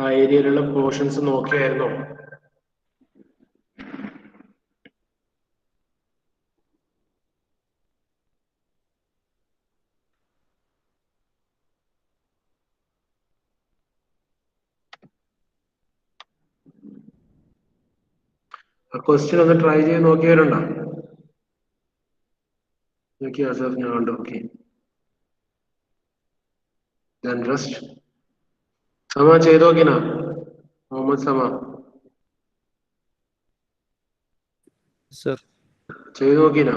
ആ ഏരിയയിലുള്ള പോർഷൻസ് നോക്കിയായിരുന്നോ? ആ ക്വസ്റ്റ്യൻ ഒന്ന് ട്രൈ ചെയ്ത് നോക്കിയവരുണ്ടോ? നോക്കിയാ സാർ ഞാൻ കണ്ടു. ഓക്കെ, റെസ്റ്റ് സമ ചെയ്ത് നോക്കിനാ മുഹമ്മദ് സമ സർ. ചെയ്ത് നോക്കിനാ?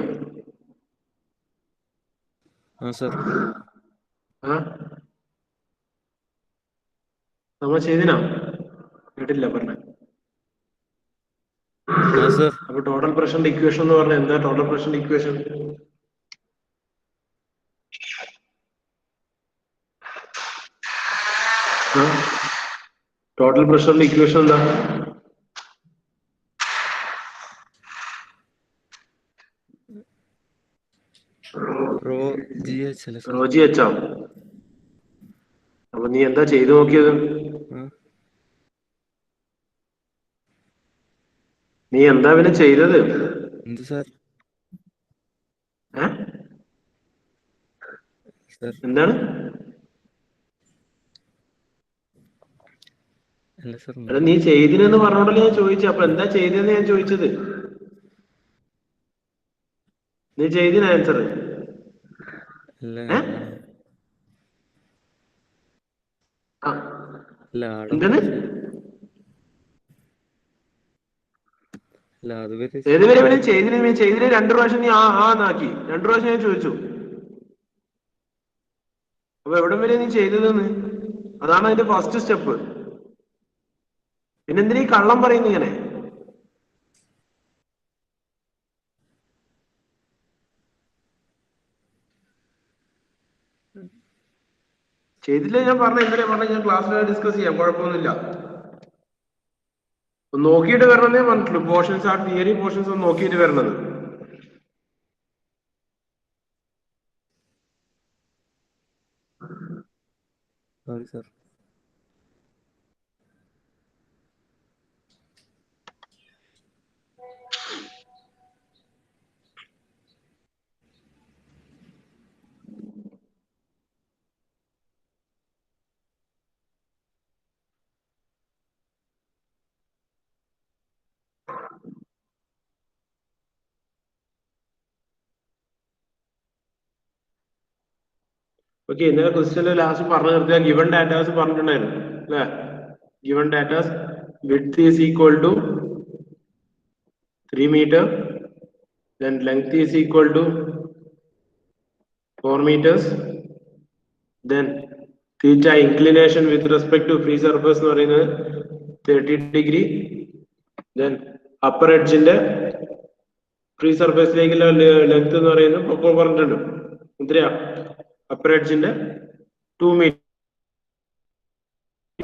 സർ. ആ സമ ചെയ്തിനാ? കേട്ടില്ല പറഞ്ഞ. സർ. അപ്പൊ ടോട്ടൽ പ്രഷറിന്റെ ഇക്വേഷൻ എന്ന് പറഞ്ഞാൽ എന്താ? ടോട്ടൽ പ്രഷറിന്റെ ഇക്വേഷൻ ടോട്ടൽ പ്രഷറിന്റെ ഇക്വേഷൻ എന്താ? റോ ജി എച്ച് അല്ലേ സർ? റോജി വെച്ചാ? അപ്പൊ നീ എന്താ ചെയ്തു നോക്കിയത്? നീ എന്താ പിന്നെ ചെയ്തത്? എന്ത് സർ? എന്താണ്? അല്ല സർ, എടാ നീ ചെയ്തിനെന്ന് പറഞ്ഞോണ്ടല്ലേ ഞാൻ ചോദിച്ചത്. അപ്പൊ എന്താ ചെയ്തെന്ന് ഞാൻ ചോദിച്ചത്. നീ ചെയ്തിന ആൻസർ? എന്താണ്? ഏതുവരെ പിന്നെ ചെയ്തിന് 2 പ്രാവശ്യം നീ ആക്കി 2 പ്രാവശ്യം ഞാൻ ചോദിച്ചു. അപ്പൊ എവിടം വരെ നീ ചെയ്തതെന്ന്? അതാണ് അതിന്റെ ഫസ്റ്റ് സ്റ്റെപ്പ്. പിന്നെന്തിനാ ഈ കള്ളം പറയുന്നു ഇങ്ങനെ? ചെയ്തില്ല ഞാൻ പറഞ്ഞ എന്തിനാ പറഞ്ഞ? ഞാൻ ക്ലാസ്സിൽ ഡിസ്കസ് ചെയ്യാം, കുഴപ്പമൊന്നുമില്ല. നോക്കിയിട്ട് വരണമെന്നേ പറഞ്ഞിട്ടുള്ളൂ. പോർഷൻസ്, ആ തിയറി പോർഷൻസ് ഒന്ന് നോക്കിയിട്ട് വരണത്. Sorry sir. ഓക്കെ, ഇന്നലെ ക്വസ്റ്റ്യന്റെ ലാസ്റ്റ് പറഞ്ഞു നിർത്തിയാൽ ഗിവൺ ഡാറ്റാസ് പറഞ്ഞിട്ടുണ്ടായിരുന്നു അല്ലെ? Given datas width is equal to 3 meter, then length is equal to 4 meters, then theta inclination with respect to free surface എന്ന് പറയുന്നത് 30 degree, then upper edge ന്റെ free സർഫേസിലേക്കുള്ള length എന്ന് പറയുന്നത് ഇപ്പോൾ പറഞ്ഞിട്ടുണ്ട്. എത്രയാ? അപ്പർ എഡ്ജിന്റെ 2 മീറ്റർ.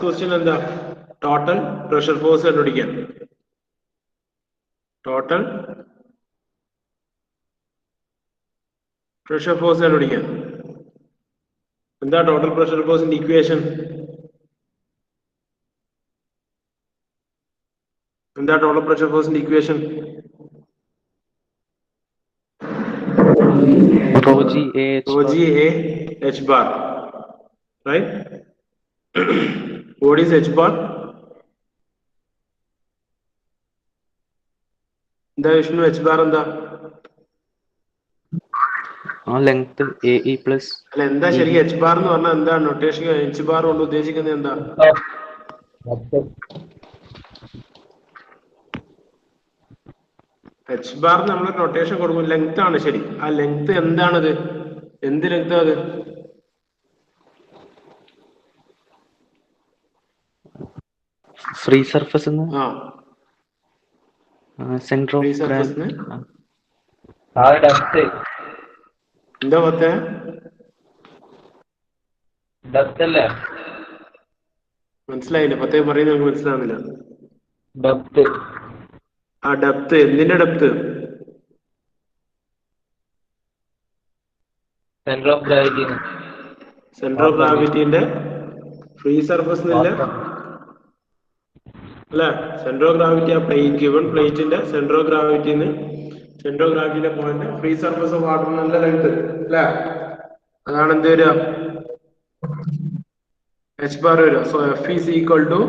ക്വസ്റ്റ്യൻ എന്താ? ടോട്ടൽ പ്രഷർ ഫോഴ്സ് കണ്ടുപിടിക്കാൻ. ടോട്ടൽ പ്രഷർ ഫോഴ്സ് കണ്ടുപിടിക്കാൻ. എന്താ ടോട്ടൽ പ്രഷർ ഫോഴ്സിന്റെ ഇക്വേഷൻ? എന്താ ടോട്ടൽ പ്രഷർ ഫോഴ്സിന്റെ equation? Rho G A H bar, right? What is H bar? എന്താ വിഷ്ണു? H bar എന്താ? Length AE plus. അല്ല, എന്താ ശരി H bar എന്ന് പറഞ്ഞാൽ എന്താ നൊട്ടേഷൻ? H bar കൊണ്ട് ഉദ്ദേശിക്കുന്നത് എന്താ? H bar നമ്മൾ നൊട്ടേഷൻ കൊടുക്കും, ലെങ്ത് ആണ്. ശരി, ആ ലെങ്ത് എന്താണത്? എന്ത് ലെങ്ത് അത്? Free surface centre free of സർഫസിന് ഡെപ്ത്. എന്താ പത്തേ? ഡെപ്ത് അല്ലേ? മനസ്സിലായില്ല, പത്തേ പറയുന്നത് നമുക്ക് മനസ്സിലാവുന്നില്ല. ഡെപ്ത്. ആ ഡെപ്ത്, എന്തിന്റെ depth? Centre of gravity. Centre of ഗ്രാവിറ്റിന്റെ ഫ്രീ സർഫസിനില്ല അല്ലെ? സെന്റർ ഓഫ് ഗ്രാവിറ്റി ആ പ്ലേറ്റ് ഗിവൺ പ്ലേറ്റിന്റെ സെന്റർ ഓഫ് ഗ്രാവിറ്റിന്റെ point free surface of water നല്ല ലെങ്ത് അല്ലെ? അതാണ് എന്ത് വരിക? എച്ച് ബാർ വരിക. So F is equal to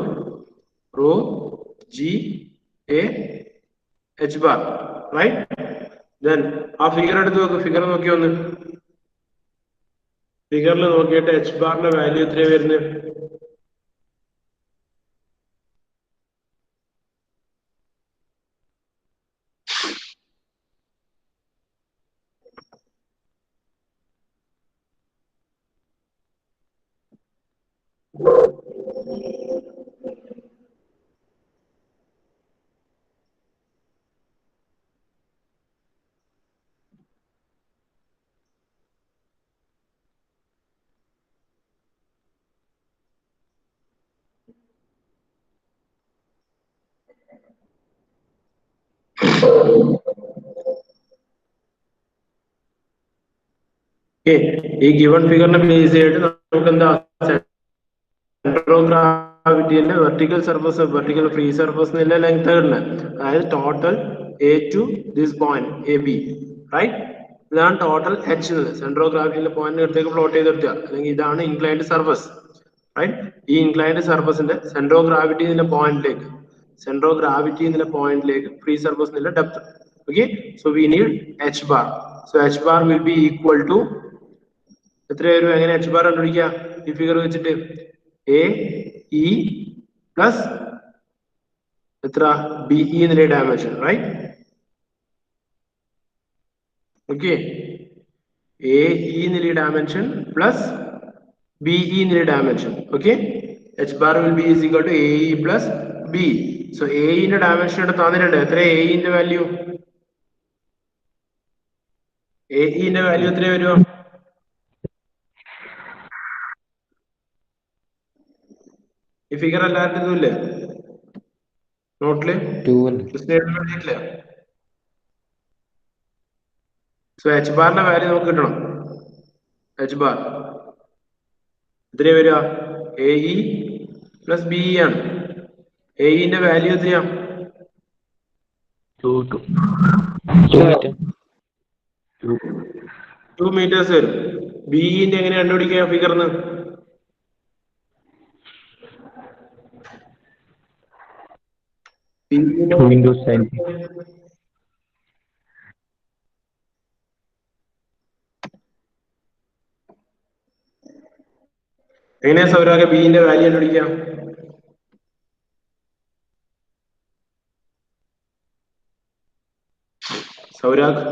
rho G A H bar, right? Then ആ ഫിഗർ എടുത്ത് നോക്ക്. ഫിഗർ നോക്കി ഒന്ന്. ഫിഗറിൽ നോക്കിയിട്ട് എച്ച് ബാറിന്റെ വാല്യൂ എത്രയാണ് വരുന്നത്? ഈ ഗിവൺ ഫിഗറിനെ ബേസ് ചെയ്തിട്ട് നമുക്ക് എന്താ സെന്റർ ഓഫ് ഗ്രാവിറ്റിന്റെ വെർട്ടിക്കൽ സർഫസ് വെർട്ടിക്കൽ ഫ്രീ സർഫസിന്റെ ലെങ്ത് കിട്ടുന്നത്. അതായത് total A to this point A B, right? ഇതാണ് ടോട്ടൽ എച്ച്. സെന്റർ ഓഫ് ഗ്രാവിറ്റിന്റെ പോയിന്റ് അടുത്തേക്ക് പ്ലോട്ട് ചെയ്തെടുക്കുക. അല്ലെങ്കിൽ ഇതാണ് ഇൻക്ലൈൻഡ് സർഫസ്, റൈറ്റ്? ഈ ഇൻക്ലൈൻഡ് സർഫസിന്റെ സെന്റർ ഓഫ് ഗ്രാവിറ്റി എന്നുള്ള പോയിന്റിലേക്ക് ഫ്രീ സർഫസ് എന്നുള്ള depth. Okay, so we need H bar. So H bar will be equal to എത്ര വരും? എങ്ങനെ എച്ച് ബാർ കണ്ടുപിടിക്കുക? ഈ ഫിഗർ വെച്ചിട്ട് എ ഇ പ്ലസ് എത്ര ബി ഇ എന്നുള്ള dimension, right? Okay, A E എന്നുള്ള ഡയമെൻഷൻ പ്ലസ് ബി ഇ എന്നുള്ള dimension. Okay, H bar will be is equal to A E plus B. So A ഇന്റെ dimension ഇവിടെ തന്നിട്ടുണ്ട്. എത്ര A ഇന്റെ value? A ഇന്റെ വാല്യൂ എത്ര വരും? ഈ ഫിഗർ എല്ലാവരുടെ ഇല്ലേ നോട്ടില്? സോ എച്ച് ബാറിന്റെ വാല്യൂ നമുക്ക് കിട്ടണം. എച്ച് ബാർ എത്ര വരിക? A E plus B E ആണ്. എ ഇന്റെ വാല്യൂ എത്രയാ? 2 meters വരും. ബി ഇന്റെ എങ്ങനെ കണ്ടുപിടിക്കുക ഫിഗറിന്? എങ്ങനെയാ സൗരാഗ് ബിന്റെ വാല്യൂ കണ്ടുപിടിക്കാം? സൗരാഗ്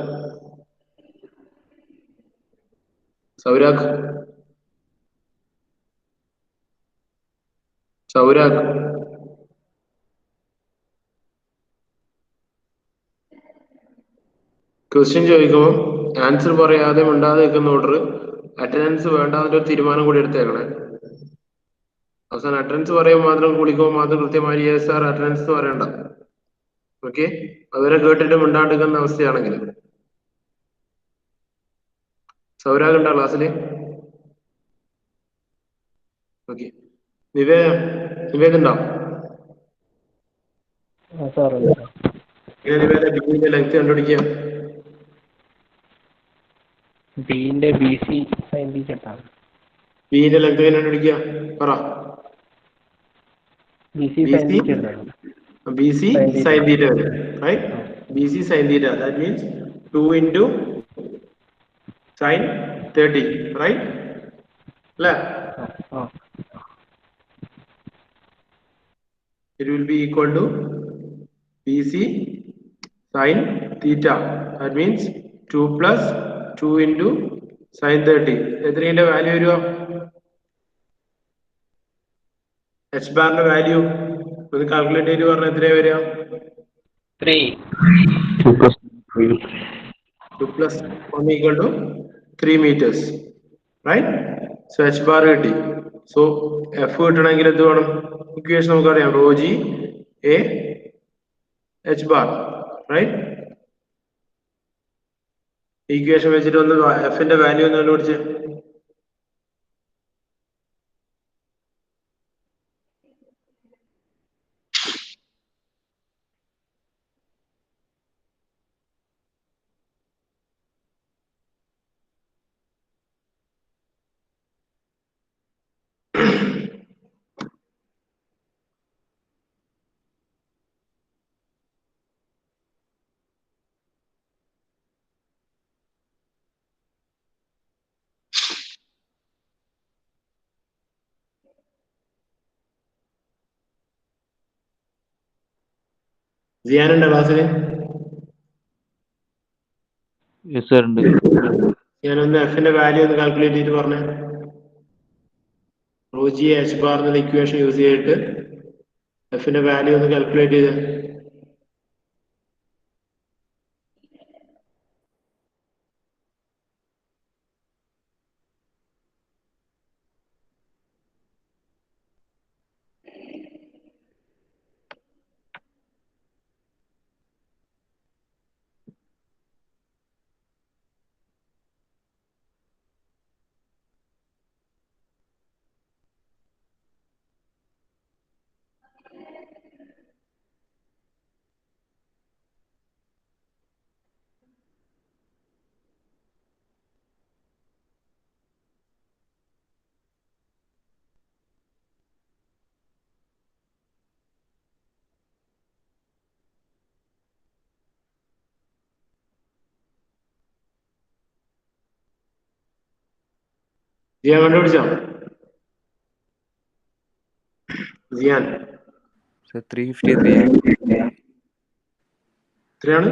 ക്വസ്റ്റ്യൻ ചോദിക്കുമ്പോൾ ആൻസർ പറയാതെ മിണ്ടാതെ നിൽക്കുന്ന ഓർഡർ അറ്റൻഡൻസ് വേണ്ടാതിന്റെ ഒരു തീരുമാനം കൂടി എടുത്തേക്കണേ. അവസാനം അറ്റൻഡൻസ് പറയുമ്പോൾ മാത്രം കുളിക്കുമ്പോൾ മാത്രം കൃത്യമായി യെസ് സാർ അറ്റൻഡൻസ് പറയണ്ട. ഓക്കെ, അതുവരെ കേട്ടിട്ട് മിണ്ടാണ്ടിരിക്കുന്ന അവസ്ഥയാണെങ്കിൽ. സൗരാഗ് ഉണ്ടോ ക്ലാസ്സില്? ഓക്കെ, നിവേദ് ഉണ്ടോ? നിവേദ ബിന്റെ ലെങ്ത് കണ്ടുപിടിക്കാം. ബിന്റെ ബി സി സൈൻ തീറ്റ. ബിന്റെ ലെങ്ത് എങ്ങനെ കണ്ടുപിടിക്കുക? പറ. BC sin theta, right? BC sin theta, that means 2 into sin 30, right? It will be equal to BC sin theta, that means 2 plus 2 into sin 30. എത്രയുടെ value വരുക? H ബാറിന്റെ value ഒന്ന് calculate ചെയ്ത് പറഞ്ഞാൽ എത്രയാ വരിക? 2 plus 1 equal to 3 meters, right? So h bar കിട്ടി. So f കിട്ടണമെങ്കിൽ എന്ത് വേണം? ഇക്വേഷൻ നമുക്കറിയാം, rho g a h bar, right? Equation വെച്ചിട്ട് ഒന്ന് f ന്റെ വാല്യൂ ഒന്ന് കണ്ടുപിടിച്ച്. സിയാനുണ്ടോ ക്ലാസ്സിൽ? യെസ് സാർ ഉണ്ട്. ഞാനൊന്ന് എഫിന്റെ വാല്യൂ ഒന്ന് കാൽക്കുലേറ്റ് ചെയ്തിട്ട് പറഞ്ഞേ. റോ ജി എച്ച് ബാർ എന്നുള്ള ഇക്വേഷൻ യൂസ് ചെയ്തിട്ട് എഫിന്റെ വാല്യൂ ഒന്ന് കാൽക്കുലേറ്റ് ചെയ്ത്. ജിയാൻ കണ്ടുപിടിച്ചോ? ജിയാൻ സർ 353 എത്രയാണ്?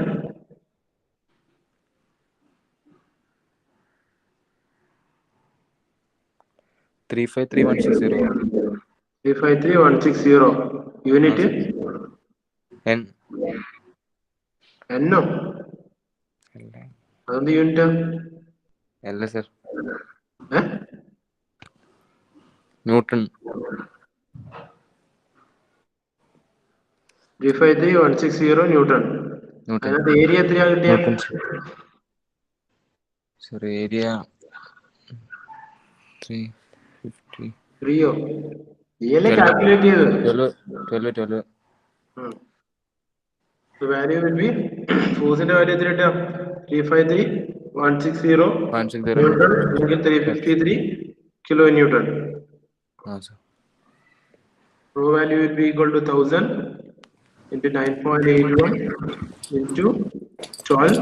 353160. 353160 യൂണിറ്റ് N. എന്നോ? അതെന്ത് യൂണിറ്റാ? അല്ല സർ, ഏ ന്യൂട്ടൺ. 353160 ന്യൂട്ടൺ. അതിനകത്ത് ഏരിയ എത്രയാ കിട്ടിയ? Newton sir area 350. 3യോ? നീയല്ലേ കാൽക്കുലേറ്റ് ചെയ്തത്? 12. The value will be ഫോഴ്സിന്റെ വാല്യൂ എത്ര കിട്ടുക? 353,160 ന്യൂട്ടൺ അല്ലെങ്കിൽ 353 kilo newton. Rho value will be equal to 1000 into 9.81 into 12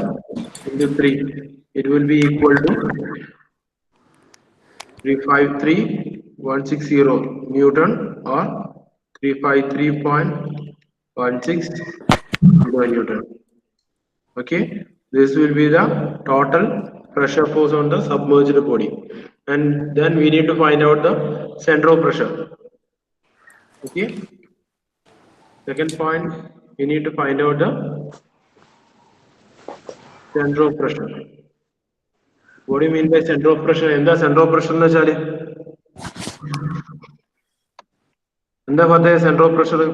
into 3. It will be equal to 353,160 Newton or 353.16 kilonewton. Okay, this will be the total pressure force on the submerged body, and then we need to find out the center of pressure. Okay, second point, we need to find out the center of pressure. What do you mean by center of pressure? എന്താ center of pressure എന്ന് വെച്ചാല്? എന്താ പറഞ്ഞ center of pressure?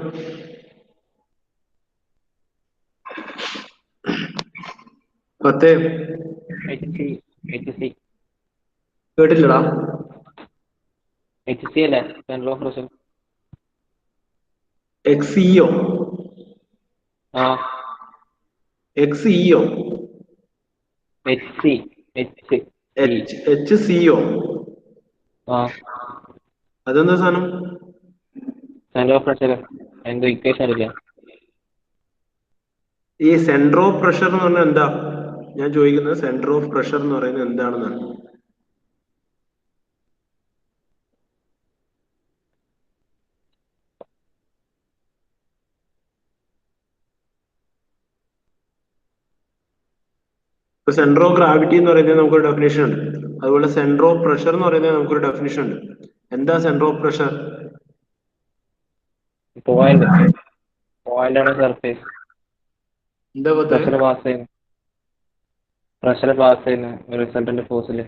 പത്തേ കേട്ടില്ലടാ. HC അല്ലേ central of pressure? XEO ആ XEO HCO ആ അതെന്താ സാധനം? സെൻട്രൽ ഓഫ് പ്രഷർ എന്തോ ഇക്വേഷൻ അറിയില്ല. ഈ സെന്റർ ഓഫ് പ്രഷർ എന്ന് പറഞ്ഞാൽ എന്താ? ഞാൻ ചോദിക്കുന്നത് സെന്റർ ഓഫ് പ്രഷർ എന്ന് പറയുന്നത് എന്താണെന്നാണ്. ഇപ്പൊ സെന്റർ ഓഫ് ഗ്രാവിറ്റി എന്ന് പറയുന്നത് നമുക്കൊരു ഡെഫിനേഷൻ ഉണ്ട്. അതുപോലെ സെന്റർ ഓഫ് പ്രഷർ എന്ന് പറയുന്നത് നമുക്കൊരു ഡെഫിനേഷൻ ഉണ്ട്. എന്താ സെന്റർ ഓഫ് പ്രഷർ? പോയിന്റ് ആണ് സർഫേസ്. എന്താ പ്രഷർ പാസ് ചെയ്യുന്ന റിസൾട്ടന്റ് ഫോഴ്സില്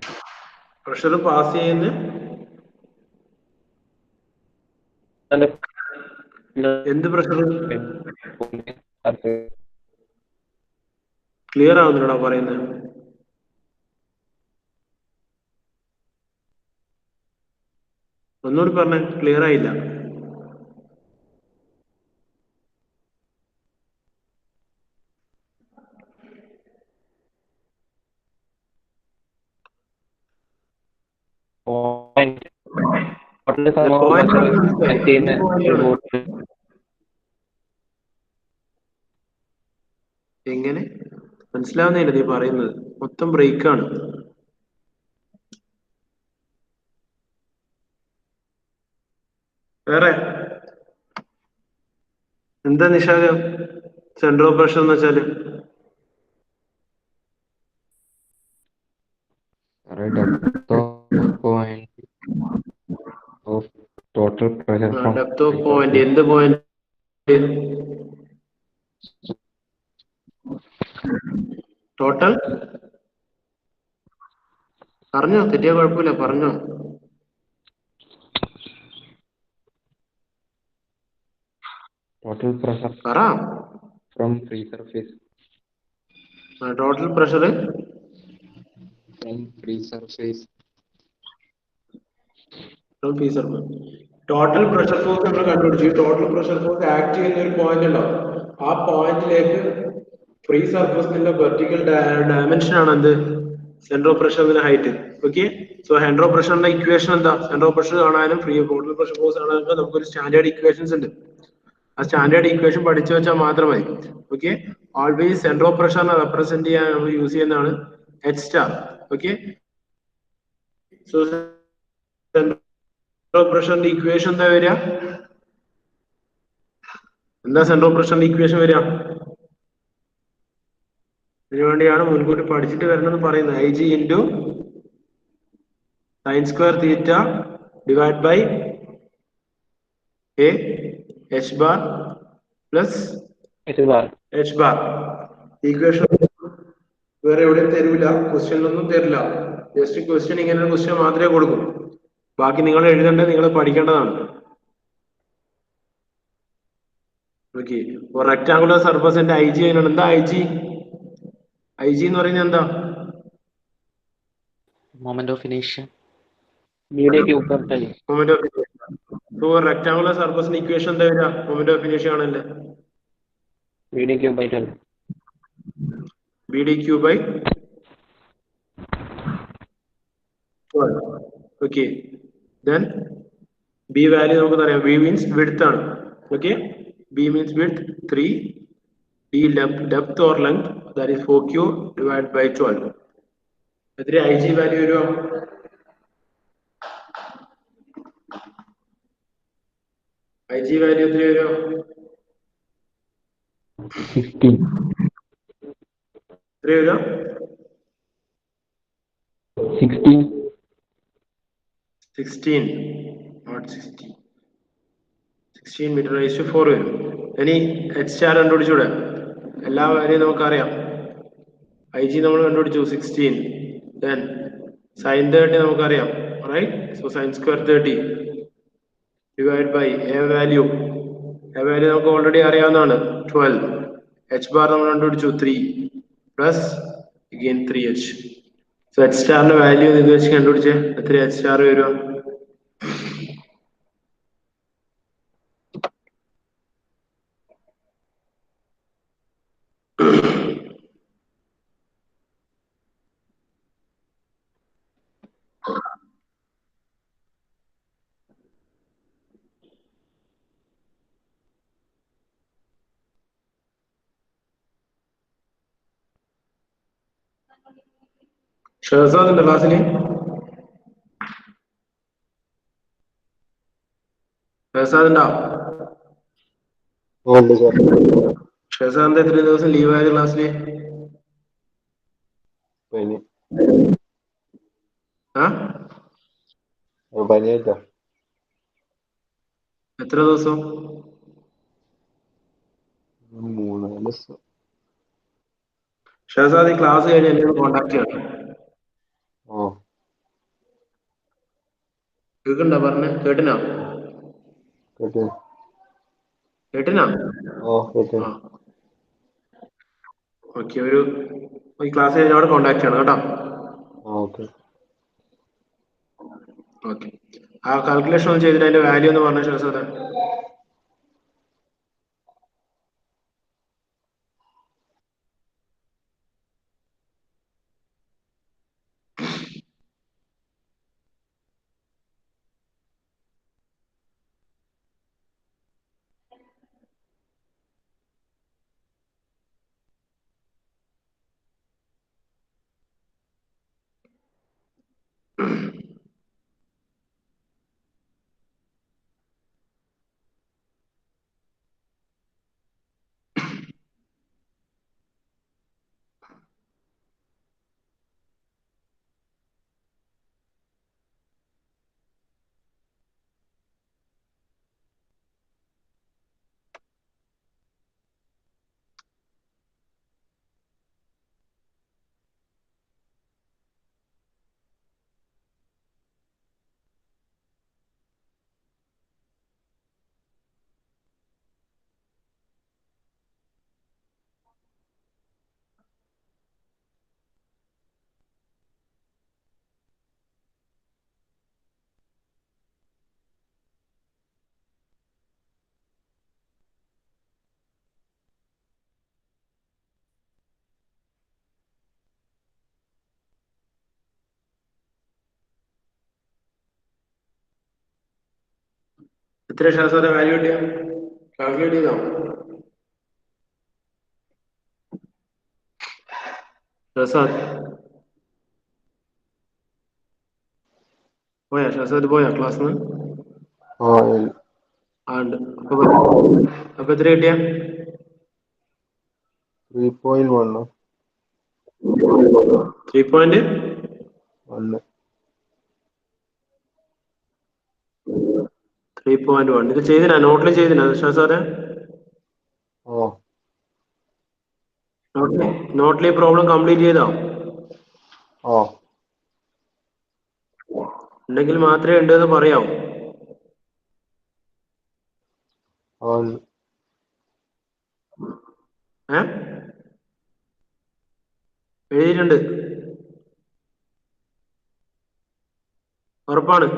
പ്രഷർ പാസ് ചെയ്യുന്ന എന്ത് പ്രഷർ? ക്ലിയർ ആവുന്നില്ലടാ പറയുന്നത്. ഒന്നുകൂടി പറഞ്ഞ ക്ലിയർ ആയില്ല. എങ്ങനെ മനസ്സിലാവുന്നില്ല നീ പറയുന്നത്, മൊത്തം ബ്രേക്കാണ്. വേറെ എന്താ നിഷാദ്? സെന്റർ ഓഫ് പ്രഷർ എന്ന് വെച്ചാല് Depth of point of total pressure from depth of free point. surface. എന്ത് പോയിന്റ്? ടോട്ടൽ പറഞ്ഞോ, തെറ്റിയ കുഴപ്പമില്ല, പറഞ്ഞോ. Total pressure പറ. from free surface. Total pressure From free surface. Total pressure force നമ്മൾ കണ്ടുപിടിച്ചു. ടോട്ടൽ പ്രഷർ ഫോഴ്സ് ആക്ട് ചെയ്യുന്ന ഒരു പോയിന്റ് ഉണ്ടാവും. ആ പോയിന്റിലേക്ക് ഫ്രീ സർഫസിന്റെ വെർട്ടിക്കൽ ഡയമെൻഷൻ ആണ് എന്ത്? സെന്റർ ഓഫ് പ്രഷറിന്റെ height. Okay, so centre of പ്രഷറിന്റെ ഇക്വേഷൻ എന്താ? സെന്റർ ഓഫ് പ്രഷർ കാണാനും ഫ്രീ ടോട്ടൽ പ്രഷർ ഫോഴ്സ് കാണാനൊക്കെ നമുക്കൊരു സ്റ്റാൻഡേർഡ് ഇക്വേഷൻസ് ഉണ്ട്. ആ സ്റ്റാൻഡേർഡ് ഇക്വേഷൻ പഠിച്ചു വെച്ചാൽ മാത്രം മതി. ഓക്കെ, ഓൾവേസ് സെന്റർ ഓഫ് പ്രഷറിനെ റെപ്രസെന്റ് ചെയ്യാൻ നമ്മൾ യൂസ് ചെയ്യുന്നതാണ് H star. Okay, so centre of പ്രഷറിന്റെ ഇക്വേഷൻ എന്താ വരിക? എന്താ സെന്റർ ഓഫ് പ്രഷറിന്റെ ഇക്വേഷൻ വരിക? ഇതിനുവേണ്ടിയാണ് മുൻകൂട്ടി പഠിച്ചിട്ട് വരണമെന്ന് പറയുന്നത്. I G into sine square theta divide by A H bar plus H bar. Equation വേറെ എവിടെയും തരൂല, ക്വസ്റ്റ്യനിലൊന്നും തരില്ല. ജസ്റ്റ് ക്വസ്റ്റ്യൻ ഇങ്ങനെ ഒരു ക്വസ്റ്റ്യൻ മാത്രമേ കൊടുക്കൂ. ബാക്കി നിങ്ങൾ എഴുതേണ്ടത് നിങ്ങൾ പഠിക്കേണ്ടതാണ്. ഓക്കെ, റെക്ടാങ്കുലർ സർഫസിന്റെ ഐ ജി അതിനാണ്. എന്താ ഐ ജി? ഐ ജി എന്ന് പറയുന്നത് എന്താ? Moment of inertia. മീഡിയ ക്യൂബ് പെർ മൊമെന്റ് ഓഫ് ഇനേഷ്യ. സോ റെക്ടാങ്കുലർ സർഫസിന്റെ ഇക്വേഷൻ എന്താ വരിക? മൊമെന്റ് ഓഫ് ഇനേഷ്യ ആണല്ലേ? മീഡിയ cube by 12. B D cube by 12. Okay, then B value നമുക്കറിയാം. ബി മീൻസ് വിഡ്ത്ത് ആണ്. Okay, B means width 3, D depth or length, that is 4q divide by 12. എത്ര I G value വരുമോ? I G value എത്ര വരുമോ? 16. എത്ര വരുമോ? 16. 16, not 60. 16 metre raise to 4 വരും. ഇനി എച്ച് സ്റ്റാർ കണ്ടുപിടിച്ചൂടെ? എല്ലാ വാല്യൂ നമുക്കറിയാം. ഐ ജി നമ്മൾ കണ്ടുപിടിച്ചു 16. ദെൻ സൈൻ 30 നമുക്കറിയാം, right? So sine square 30 divide by A value. A value നമുക്ക് ഓൾറെഡി അറിയാവുന്നതാണ്, 12. എച്ച് ബാർ നമ്മൾ കണ്ടുപിടിച്ചു 3 plus again 3h. So H സ്റ്റാറിന്റെ വാല്യൂ ഇത് വെച്ച് കണ്ടുപിടിച്ചേ. എത്ര എച്ച് സ്റ്റാർ വരുമോ? ഷഹസാദ് ഉണ്ട് ക്ലാസ്സില്? ഷഹസാദ് ഉണ്ടോ? ഷഹസാദിന്റെ എത്ര ദിവസം ലീവ് ആയത് ക്ലാസ്സില്? എത്ര ദിവസം? 3-4 ദിവസം. ഷഹസാദ് ഈ ക്ലാസ് കഴിഞ്ഞ് എന്നെ കോണ്ടാക്ട് ചെയ്യണം. കേൾക്കണ്ടോ? പറഞ്ഞ കേട്ടിനാ? കേട്ടിനാ? ഓക്കെ, ഒരു ഈ ക്ലാസ് കഴിഞ്ഞ അവിടെ കോണ്ടാക്ട് ചെയ്യണം കേട്ടോ. ഓക്കെ, ആ കാൽക്കുലേഷൻ ഒന്ന് ചെയ്തിട്ട് അതിന്റെ വാല്യൂ എന്ന് പറഞ്ഞ ഷഹസാദ്. എത്ര ശാസ്ത്ര വാല്യൂ കിട്ടിയ കാൽക്കുലേറ്റ് ചെയ്തോ? ഷസാദ് പോയാ? ഷസാദ് പോയാ ക്ലാസ്സിന്ന്? ആ ആണ്ട്. അപ്പൊ എത്ര കിട്ടിയ? 3.1 3.1. ഇത് ചെയ്തിനാ? നോട്ടിൽ ചെയ്തിനാ ഷസാദ്? ഓ നോട്ടിൽ ഈ പ്രോബ്ലം കംപ്ലീറ്റ് ചെയ്തോ? ഓ ഉണ്ടെങ്കിൽ മാത്രമേ ഉണ്ടെന്ന് പറയാവൂ. എഴുതിയിട്ടുണ്ട്, ഉറപ്പാണ്.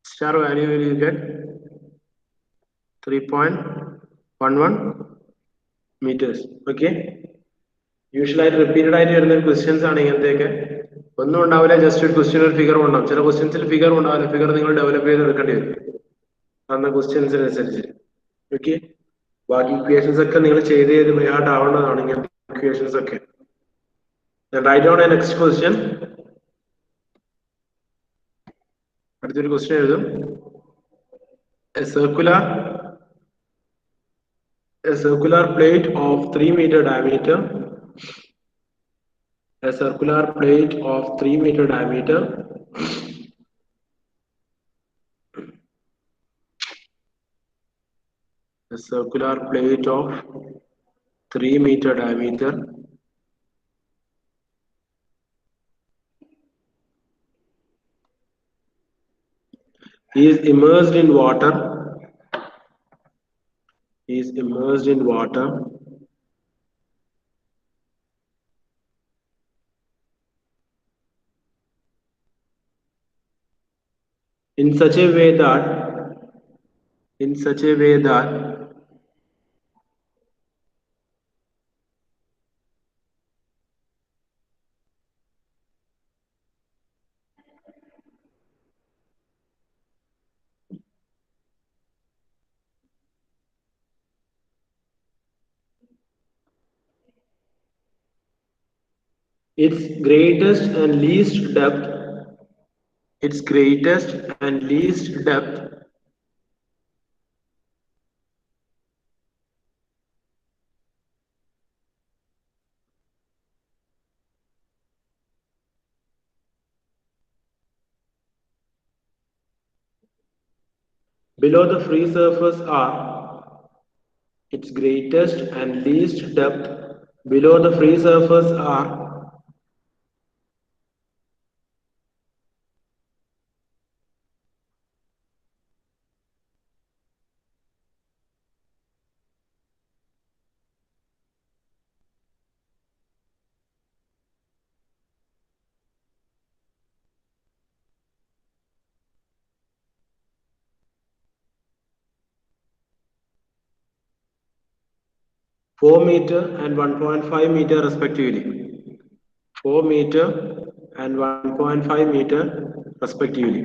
Star value will you get 3.11 meters. Okay, യൂഷ്വലായിട്ട് റിപ്പീറ്റഡ് ആയിട്ട് വരുന്ന ക്വസ്റ്റ്യൻസ് ആണ് ഇങ്ങനത്തെയൊക്കെ. ഒന്നും ഉണ്ടാവില്ല, ജസ്റ്റ് ഒരു ക്വസ്റ്റ്യൻ ഒരു ഫിഗർ ഉണ്ടാവും. ചില ക്വസ്റ്റ്യൻസിൽ ഫിഗർ ഉണ്ടാവില്ല, ഫിഗർ നിങ്ങൾ ഡെവലപ്പ് ചെയ്ത് എടുക്കേണ്ടി വരും അന്ന ക്വസ്റ്റ്യൻസിനനുസരിച്ച്. ഓക്കെ, ബാക്കി ഇക്വേഷൻസ് ഒക്കെ നിങ്ങൾ ചെയ്ത് ബൈഹാർട്ട് ആവേണ്ടതാണ് ഇങ്ങനത്തെ ഇക്വേഷൻസ് ഒക്കെ. Write down next question. അടുത്തൊരു ക്വസ്റ്റ്യൻ എഴുതും. A circular plate of 3 meter diameter. A circular plate of 3 meter diameter. A circular plate of 3 meter diameter is immersed in water. In such a way that its greatest and least depth below the free surface are its greatest and least depth below the free surface are four meter and 1.5 meter respectively. 4 meter and 1.5 meter respectively.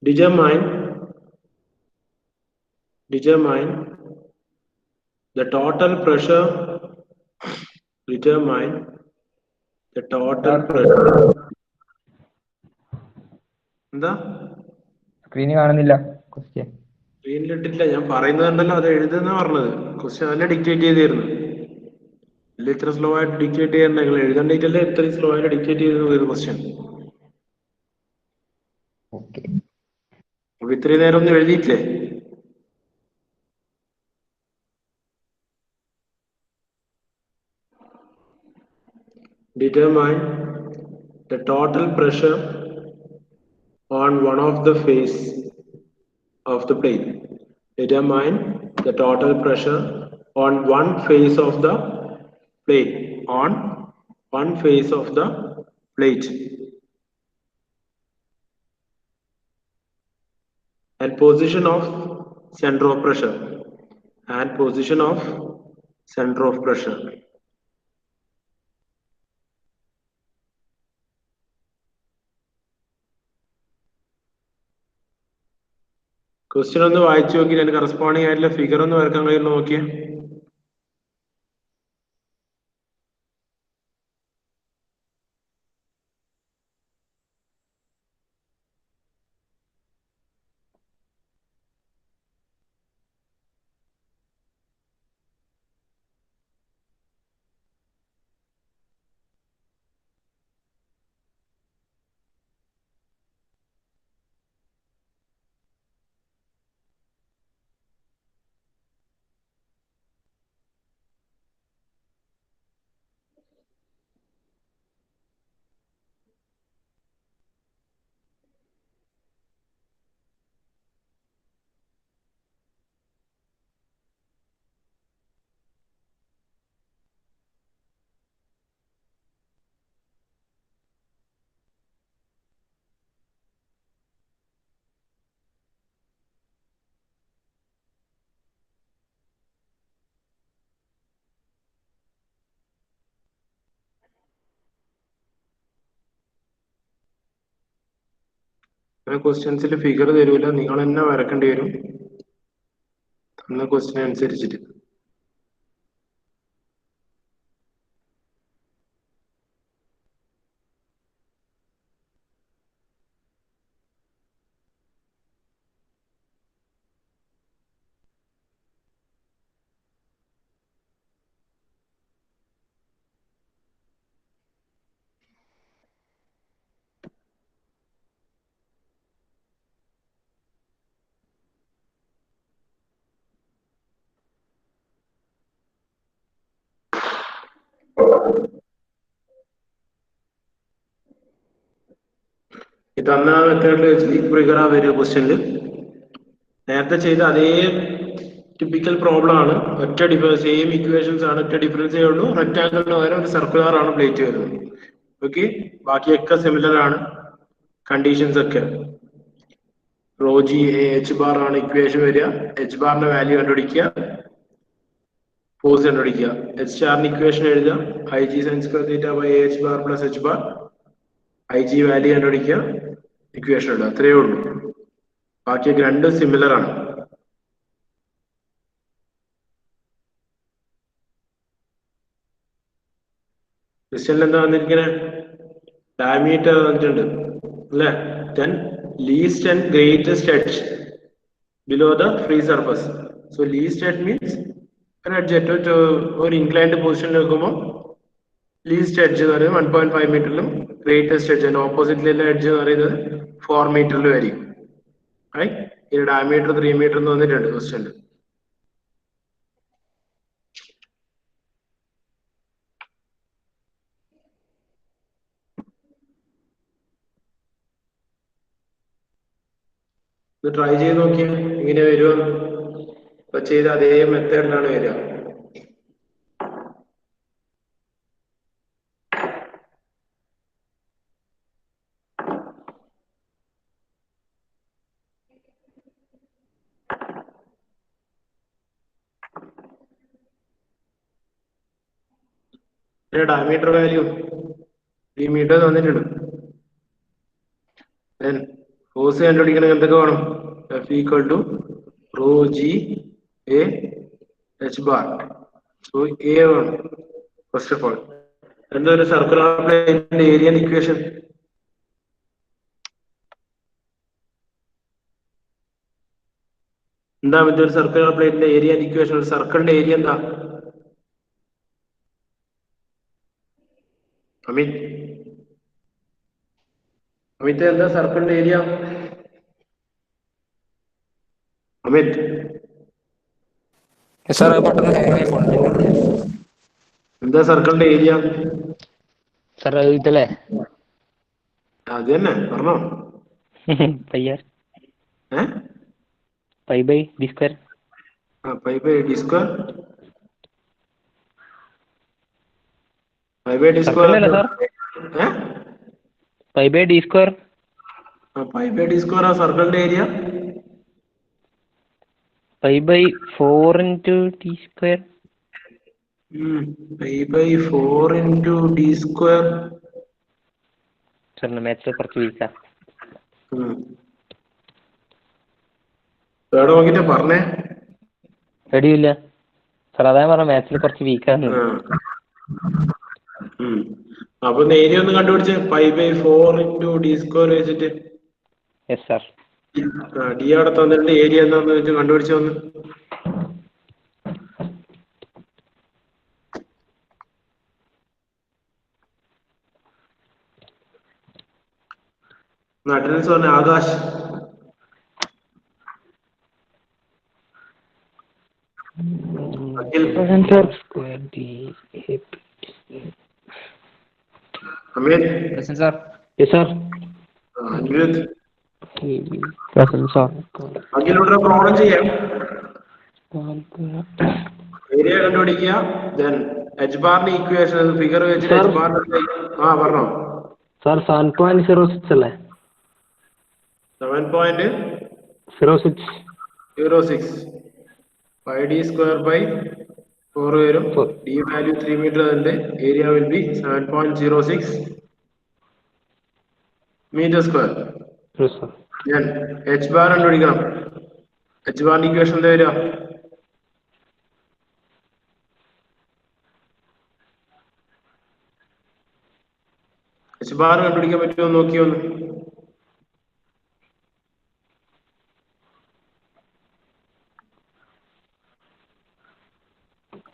Determine the total pressure. Determine the total pressure. എന്താ screen കാണുന്നില്ല question? സ്ക്രീനിലിട്ടില്ല, ഞാൻ പറയുന്നതുണ്ടല്ലോ, അത് എഴുതുന്ന പറഞ്ഞത്. Question അല്ല dictate ചെയ്തിരുന്നു. അല്ല ഇത്ര സ്ലോ ആയിട്ട് ഡിക്റ്റേറ്റ് ചെയ്യണ്ട, നിങ്ങൾ എഴുതണ്ടല്ലേ ഇത്രയും സ്ലോ ആയിട്ട് ഡിക്റ്റേറ്റ് ചെയ്തിരുന്നു ക്വസ്റ്റ്യൻ. ഓക്കെ, അപ്പൊ ഇത്രയും നേരം ഒന്നും എഴുതിയിട്ടില്ലേ? Determine the total pressure on one of the face of the plate. Determine the total pressure on one face of the plate. On one face of the plate. and position of center of pressure and position of center of pressure. Question ഒന്ന് വായിച്ചു നോക്കി, അതിന് corresponding ആയിട്ടുള്ള figure ഒന്ന് വരക്കാൻ കഴിയുന്ന നോക്കിയേ. ക്വസ്റ്റ്യൻസിൽ figure തരൂല, നിങ്ങൾ തന്നെ വരക്കേണ്ടി വരും തന്ന ക്വസ്റ്റ്യൻ അനുസരിച്ചിട്ട്. ഈ തന്ന മെത്തേഡിൽ വെച്ച് ഇക്വിഗറാ വരിക ക്വസ്റ്റ്യനിൽ. നേരത്തെ ചെയ്ത അതേ ടിപ്പിക്കൽ പ്രോബ്ലം ആണ്, ഒറ്റ സെയിം ഇക്വേഷൻസ് ആണ്, ഒറ്റ ഡിഫറൻസേ ഉള്ളൂ. റെക്ടാങ്കിളിന് പകരം ഒരു സർക്കുലർ ആണ് പ്ലേറ്റ് വരുന്നത്. ഓക്കെ, ബാക്കിയൊക്കെ സിമിലർ ആണ് കണ്ടീഷൻസ് ഒക്കെ. റോ ജി എച്ച് ബാർ ആണ് ഇക്വേഷൻ വരിക. എച്ച് ബാറിന്റെ വാല്യൂ കണ്ടുപിടിക്കുക, ഫോഴ്സ് കണ്ടുപിടിക്കുക. എച്ച് സ്റ്റാറിന് ഇക്വേഷൻ എഴുതുക, I G sine square theta by H bar plus H bar. I G value കണ്ടുപിടിക്കുക, ഇക്വേഷൻ ഇടുക. അത്രയേ ഉള്ളൂ. ബാക്കിയൊക്കെ രണ്ടും സിമിലർ ആണ്. ക്വസ്റ്റ്യനിൽ എന്താ വന്നിരിക്കുന്നത്? ഡയമീറ്റർ വന്നിട്ടുണ്ട് അല്ലെ. Then least and greatest edge below the free surface. So least edge means ഒരു എഡ്ജ് ഒരു ഇൻക്ലൈൻഡ് പൊസിഷനിൽ വെക്കുമ്പോൾ ലീസ്റ്റ് എഡ്ജ് എന്ന് പറയുന്നത് 1.5 മീറ്ററിലും ഗ്രേറ്റസ്റ്റ് എഡ്ജ് അതിന്റെ ഓപ്പോസിറ്റിലുള്ള എഡ്ജ് എന്ന് പറയുന്നത് 4 മീറ്ററിലും ആയിരിക്കും. ഇതിന് ഡയമീറ്റർ 3 മീറ്റർ എന്ന് വന്നിട്ടുണ്ട് ക്വസ്റ്റ്യനിൽ. ഇത് ട്രൈ ചെയ്ത് നോക്കിയാൽ ഇങ്ങനെ വരുമോ? ഇപ്പൊ ചെയ്ത അതേ മെത്തേഡിലാണ് വരിക. ഡയമീറ്റർ വാല്യൂ 3 മീറ്റർ തന്നിട്ടുണ്ട്. ഫോഴ്സ് കണ്ടുപിടിക്കണമെങ്കിൽ എന്തൊക്കെ വേണം? F equal to rho G A H bar. So A വേണം ഫസ്റ്റ് ഓഫ് ഓൾ. എന്താ ഒരു സർക്കുലർ പ്ലേറ്റിന്റെ ഏരിയ ഇക്വേഷൻ? എന്താ ഒരു സർക്കുലർ പ്ലേറ്റിന്റെ ഏരിയ ഇക്വേഷൻ? ഒരു സർക്കിളിന്റെ ഏരിയ എന്താ? അമിത് എന്താ സർക്കിളിന്റെ ഏരിയ? അമിത് എന്താ സർക്കിളിന്റെ ഏരിയ? സാർ ഇതല്ലേ അത് തന്നെ പറഞ്ഞോ. Pi by D square. Pi by D square. Pi by D square. Pi by D square. Pi by D square ആ സർക്കിളിന്റെ area. 5/4 into t square. Pi by 4 into d square. സാറിന് maths കുറച്ച് വീക്കാ. എവിടെ നോക്കിട്ട് പറഞ്ഞേ? റെഡിയില്ല സാർ, അതാ പറഞ്ഞ മാത്സിൽ കുറച്ച് വീക്കാണ്. അപ്പൊ ഏരിയ ഒന്ന് കണ്ടുപിടിച്ച് pi by 4 into d square വെച്ചിട്ട്. Yes sir. ഡി അവിടെ തന്നിട്ട് ഏരിയ എന്താന്ന് വെച്ച് കണ്ടുപിടിച്ച് വന്ന്. അറ്റൻഡൻസ് പറഞ്ഞ Akash. Akhil. Ameer. Sir. Yes sir. Anirudh. Sir. അഖിലൂടെ പ്രോബ്ലം ചെയ്യാം. ഏരിയ കണ്ടുപിടിക്കുക. ദെൻ എച്ച് ബാറിന്റെ ഇക്വേഷൻ ഫിഗർ വെച്ചിട്ട് എച്ച് ബാറിന്റെ പറഞ്ഞോ സാർ. 7.06 അല്ലേ? 7.06 5d square by 4 വരും. d value 3 meter അതിന്റെ area will be 7.06 meter square. ഞാൻ എച്ച് ബാർ കണ്ടുപിടിക്കണം. എച്ച് ബാറിന്റെ ഇക്വേഷൻ എന്താ വരിക? എച്ച് ബാർ കണ്ടുപിടിക്കാൻ പറ്റുമോ നോക്കിയോന്ന്.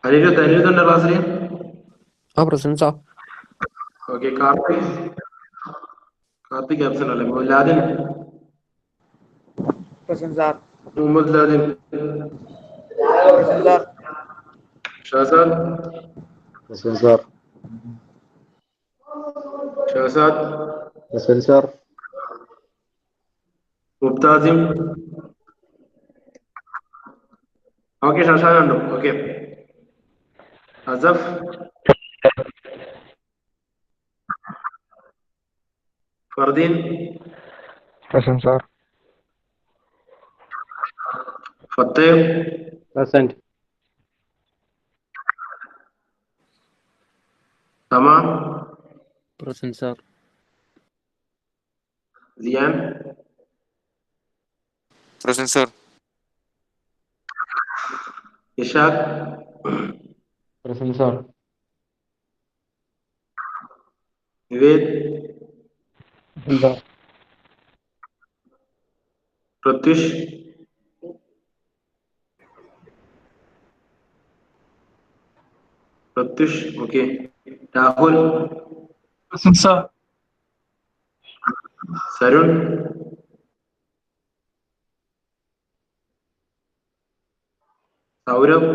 അനിരുദ്ധ ക്ലാസ്സിൽ? ഓക്കെ. കാർത്തിക് ആബ്സെന്റ് അല്ലേ? ലാദിൻ. മുഹമ്മദ് ലാദിൻ. ഷഹസാദ്. സാർ. മുബ്താസിം. ഓക്കെ. ഷഹസാദ് കണ്ടു. Okay. Asaf. Fardeen. Sir. Fateh. Present. തമാം. Present sir. Ziyan. Present sir. Ishaq. Present sir. Vivek. Pratyush. Okay. Rahul. Sarun. Saurabh.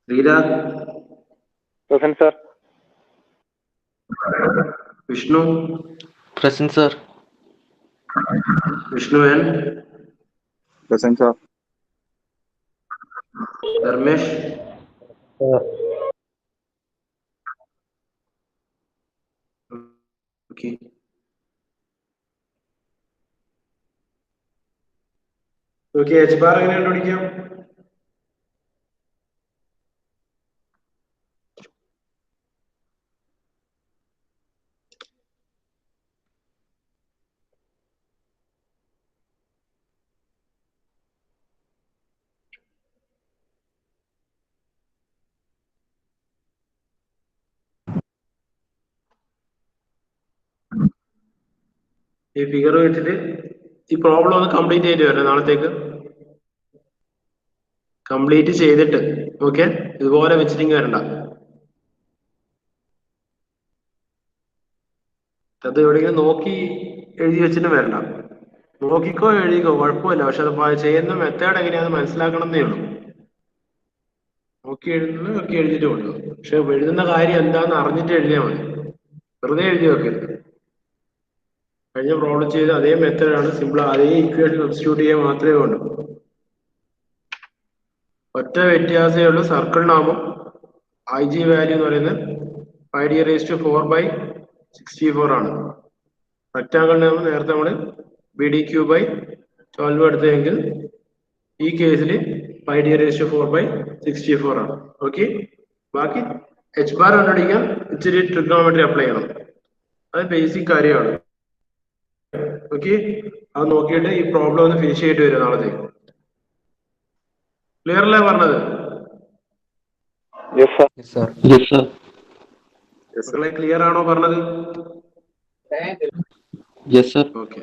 Sreerag. Present, sir. Vishnu. Present sir. Vishnuvan. Present, sir. Dharmesh. Okay. H bar എങ്ങനെ കണ്ടുപിടിക്കാം? ഈ ഫിഗർ വെച്ചിട്ട് ഈ പ്രോബ്ലം ഒന്ന് കംപ്ലീറ്റ് ചെയ്തിട്ട് വരാം നാളത്തേക്ക്. കംപ്ലീറ്റ് ചെയ്തിട്ട് ഓക്കെ, ഇതുപോലെ വെച്ചിട്ടിങ് വരണ്ട. അത് എവിടെയെങ്കിലും നോക്കി എഴുതി വെച്ചിട്ട് വരണ്ട. നോക്കിക്കോ എഴുതിക്കോ കുഴപ്പമില്ല, പക്ഷെ അത് ചെയ്യുന്ന മെത്തേഡ് എങ്ങനെയാണെന്ന് മനസ്സിലാക്കണം എന്നേ ഉള്ളൂ. നോക്കി എഴുതുന്നത് നോക്കി എഴുതിയിട്ട് കൊണ്ടു, പക്ഷെ എഴുതുന്ന കാര്യം എന്താണെന്ന് അറിഞ്ഞിട്ട് എഴുതിയാൽ മതി. വെറുതെ എഴുതി വെക്കരുത്. കഴിഞ്ഞ പ്രോബ്ലം ചെയ്ത് അതേ മെത്തേഡാണ്, സിമ്പിൾ, അതേ ഇക്വേഷൻ സബ്സ്റ്റിറ്റ്യൂട്ട് ചെയ്യാൻ മാത്രമേ ഉള്ളൂ. ഒറ്റ വ്യത്യാസമേ ഉള്ളൂ, സർക്കിൾ നാമം IG വാല്യൂ എന്ന് പറയുന്നത് 5d raised to 4/64 ആണ്. റെക്ടാങ്കിളിന് നേരത്തെ നമ്മൾ BD³/12 എടുത്തെങ്കിൽ ഈ കേസിൽ 5d⁴/64 ആണ്. ഓക്കെ, ബാക്കി H ബാർ കണ്ടുപിടിക്കാൻ ഇച്ചിരി ട്രിഗ്നോമെട്രി അപ്ലൈ ചെയ്യണം. അത് ബേസിക് കാര്യമാണ്. ഓക്കെ, അത് നോക്കിയിട്ട് ഈ പ്രോബ്ലം ഒന്ന് ഫിനിഷ് ചെയ്തിട്ട് വരും നാളത്തേക്ക്. ക്ലിയർ അല്ലേ പറഞ്ഞത്? മക്കളെ ക്ലിയർ ആണോ പറഞ്ഞത്? Yes sir. ഓക്കെ.